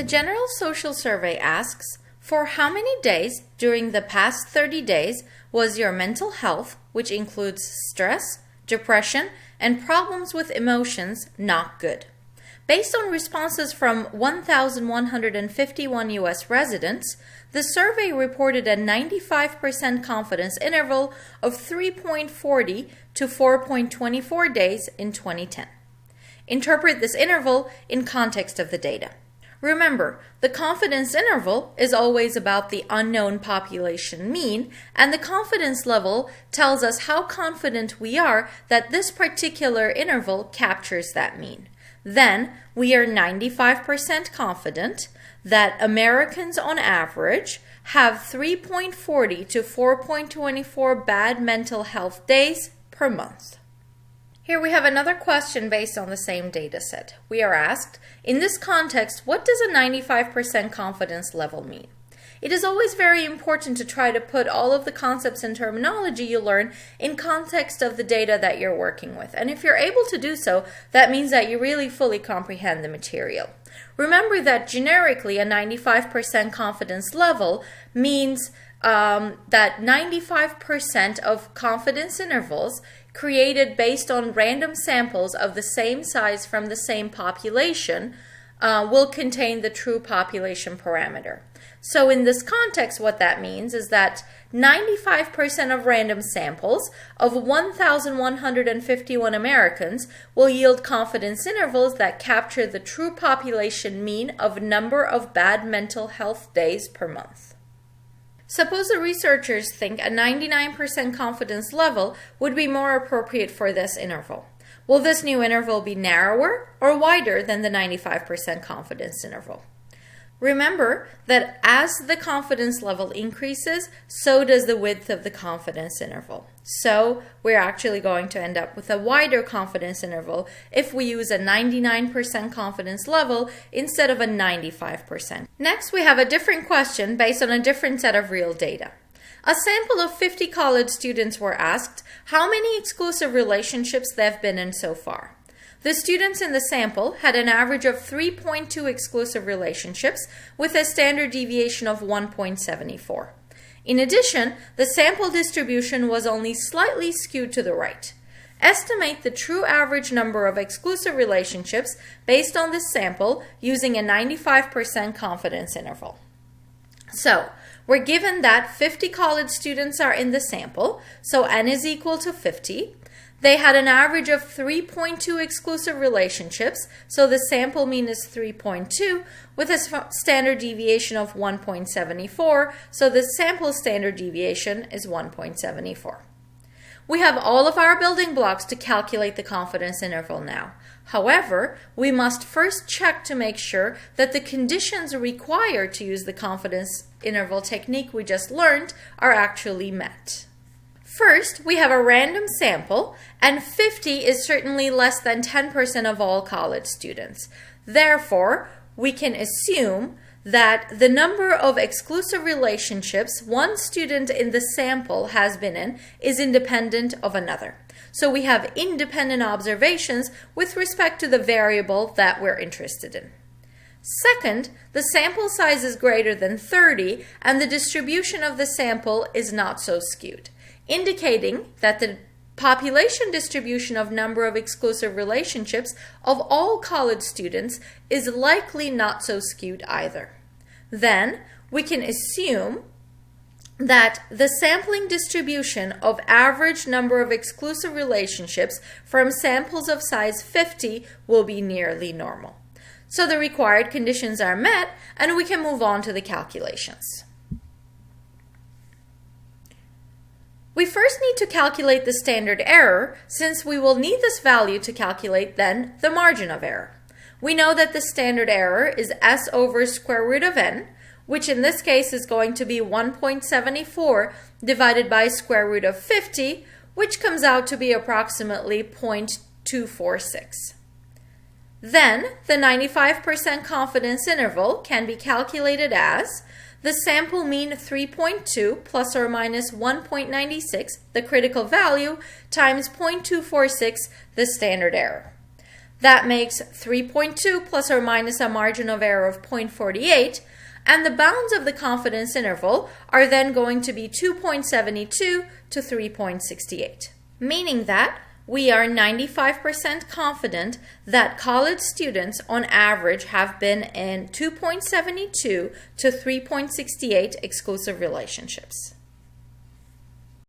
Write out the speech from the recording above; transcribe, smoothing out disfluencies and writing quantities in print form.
The General Social Survey asks, for how many days during the past 30 days was your mental health, which includes stress, depression, and problems with emotions, not good? Based on responses from 1,151 U.S. residents, the survey reported a 95% confidence interval of 3.40 to 4.24 days in 2010. Interpret this interval in context of the data. Remember, the confidence interval is always about the unknown population mean, and the confidence level tells us how confident we are that this particular interval captures that mean. Then, we are 95% confident that Americans on average have 3.40 to 4.24 bad mental health days per month. Here we have another question based on the same data set. We are asked, in this context, what does a 95% confidence level mean? It is always very important to try to put all of the concepts and terminology you learn in context of the data that you're working with. And if you're able to do so, that means that you really fully comprehend the material. Remember that generically a 95% confidence level means that 95% of confidence intervals created based on random samples of the same size from the same population will contain the true population parameter. So in this context, what that means is that 95% of random samples of 1,151 Americans will yield confidence intervals that capture the true population mean of number of bad mental health days per month. Suppose the researchers think a 99% confidence level would be more appropriate for this interval. Will this new interval be narrower or wider than the 95% confidence interval? Remember that as the confidence level increases, so does the width of the confidence interval. So we're actually going to end up with a wider confidence interval if we use a 99% confidence level instead of a 95%. Next, we have a different question based on a different set of real data. A sample of 50 college students were asked how many exclusive relationships they've been in so far. The students in the sample had an average of 3.2 exclusive relationships with a standard deviation of 1.74. In addition, the sample distribution was only slightly skewed to the right. Estimate the true average number of exclusive relationships based on this sample using a 95% confidence interval. So, we're given that 50 college students are in the sample, so n is equal to 50. They had an average of 3.2 exclusive relationships, so the sample mean is 3.2, with a standard deviation of 1.74, so the sample standard deviation is 1.74. We have all of our building blocks to calculate the confidence interval now. However, we must first check to make sure that the conditions required to use the confidence interval technique we just learned are actually met. First, we have a random sample, and 50 is certainly less than 10% of all college students. Therefore, we can assume that the number of exclusive relationships one student in the sample has been in is independent of another. So we have independent observations with respect to the variable that we're interested in. Second, the sample size is greater than 30, and the distribution of the sample is not so skewed, indicating that the population distribution of number of exclusive relationships of all college students is likely not so skewed either. Then, we can assume that the sampling distribution of average number of exclusive relationships from samples of size 50 will be nearly normal. So the required conditions are met, and we can move on to the calculations. We first need to calculate the standard error, since we will need this value to calculate then the margin of error. We know that the standard error is s over square root of n, which in this case is going to be 1.74 divided by square root of 50, which comes out to be approximately 0.246. Then, the 95% confidence interval can be calculated as the sample mean 3.2 plus or minus 1.96, the critical value, times 0.246, the standard error. That makes 3.2 plus or minus a margin of error of 0.48, and the bounds of the confidence interval are then going to be 2.72 to 3.68, meaning that we are 95% confident that college students on average have been in 2.72 to 3.68 exclusive relationships.